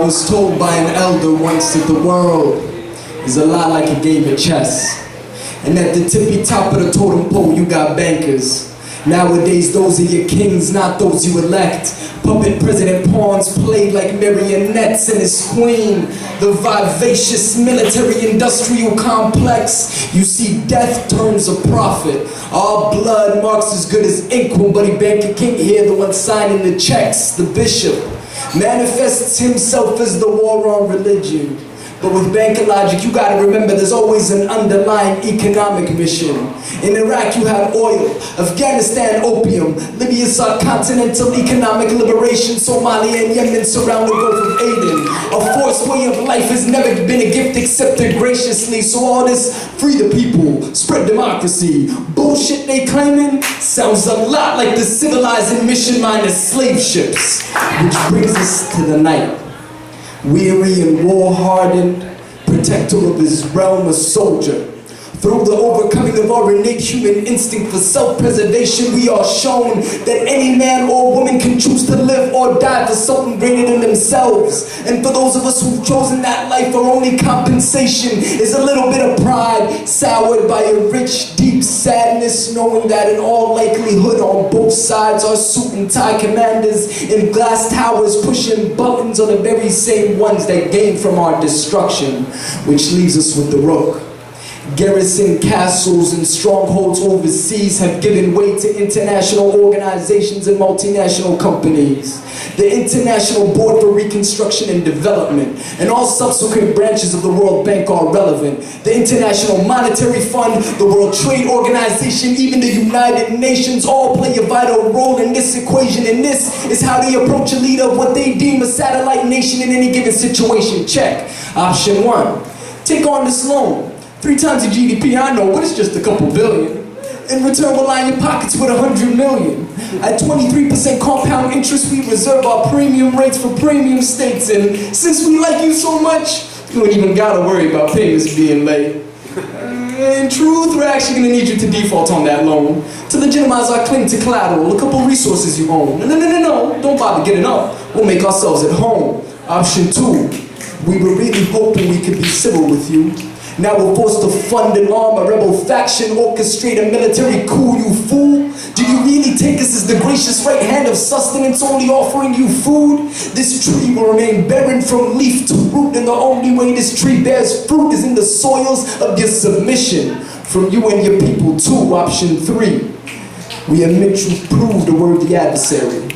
was told by an elder once that the world is a lot like a game of chess. And at the tippy top of the totem pole you got bankers. Nowadays those are your kings, not those you elect. Puppet president pawns played like marionettes, and his queen, the vivacious military-industrial complex. You see, death turns a profit. Our blood marks as good as ink. Nobody banker king here, the one signing the checks. The bishop manifests himself as the war on religion. But with banker logic, you gotta remember there's always an underlying economic mission. In Iraq you have oil, Afghanistan opium, Libya sought continental economic liberation, Somalia and Yemen surround the Gulf of Aden. A forced way of life has never been a gift accepted graciously, so all this free the people, spread democracy, bullshit they claiming sounds a lot like the civilizing mission minus slave ships. Which brings us to the night. Weary and war-hardened, protector of his realm, a soldier. Through the overcoming of our innate human instinct for self-preservation, we are shown that any man or woman can choose to live or die for something greater than themselves. And for those of us who've chosen that life, our only compensation is a little bit of pride, soured by a rich, deep sadness, knowing that in all likelihood on both sides are suit and tie commanders in glass towers pushing buttons on the very same ones that gain from our destruction. Which leaves us with the Rook. Garrison castles and strongholds overseas have given way to international organizations and multinational companies. The International Board for Reconstruction and Development and all subsequent branches of the World Bank are relevant. The International Monetary Fund, the World Trade Organization, even the United Nations all play a vital role in this equation, and this is how they approach a leader of what they deem a satellite nation in any given situation. Check. Option 1. Take on this loan. 3 times your GDP, I know, but it's just a couple billion. In return, we'll line your pockets with 100 million. At 23% compound interest, we reserve our premium rates for premium states. And since we like you so much, you don't even gotta worry about payments being late. In truth, we're actually gonna need you to default on that loan to legitimize our claim to collateral, a couple resources you own. No, don't bother getting up. We'll make ourselves at home. Option 2, we were really hoping we could be civil with you. Now we're forced to fund and arm a rebel faction, orchestrate a military coup, you fool. Do you really take us as the gracious right hand of sustenance, only offering you food? This tree will remain barren from leaf to root, and the only way this tree bears fruit is in the soils of your submission. From you and your people too. Option 3, we admit you've proved a worthy adversary.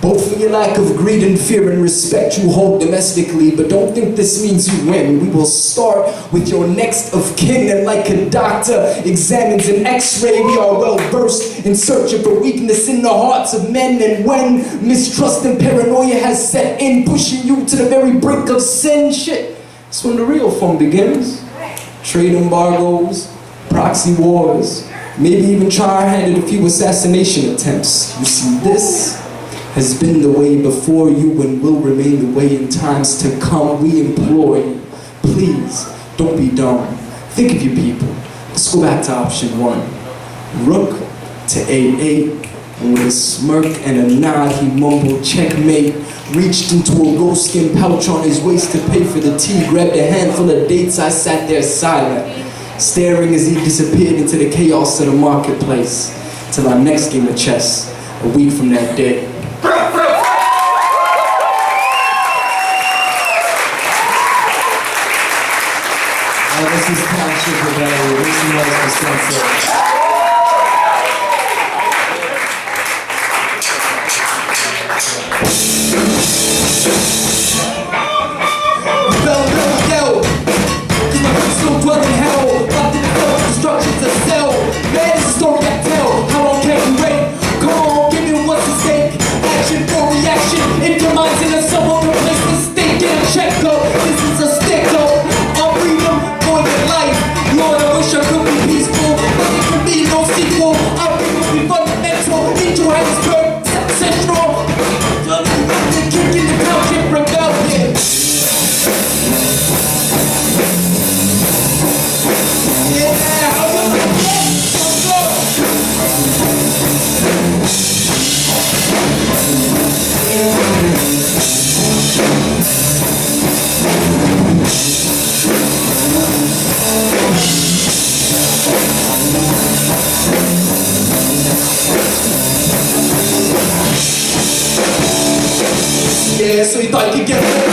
Both for your lack of greed and fear and respect you hold domestically, but don't think this means you win. We will start with your next of kin, and like a doctor examines an x-ray, we are well versed in searching for weakness in the hearts of men. And when mistrust and paranoia has set in, pushing you to the very brink of sin, shit, that's when the real fun begins. Trade embargoes, proxy wars, maybe even try our hand at a few assassination attempts. You see, this has been the way before you and will remain the way in times to come. We implore you, please, don't be dumb. Think of your people. Let's go back to option 1. Rook to A8, and with a smirk and a nod he mumbled checkmate, reached into a goatskin pouch on his waist to pay for the tea, grabbed a handful of dates. I sat there silent, staring as he disappeared into the chaos of the marketplace, till our next game of chess, a week from that day. This is Township with Raphael. Sunset. This is a stick up. I'll read them for your life. Lord, I wish I could be peaceful, but it can be so he thought he could get away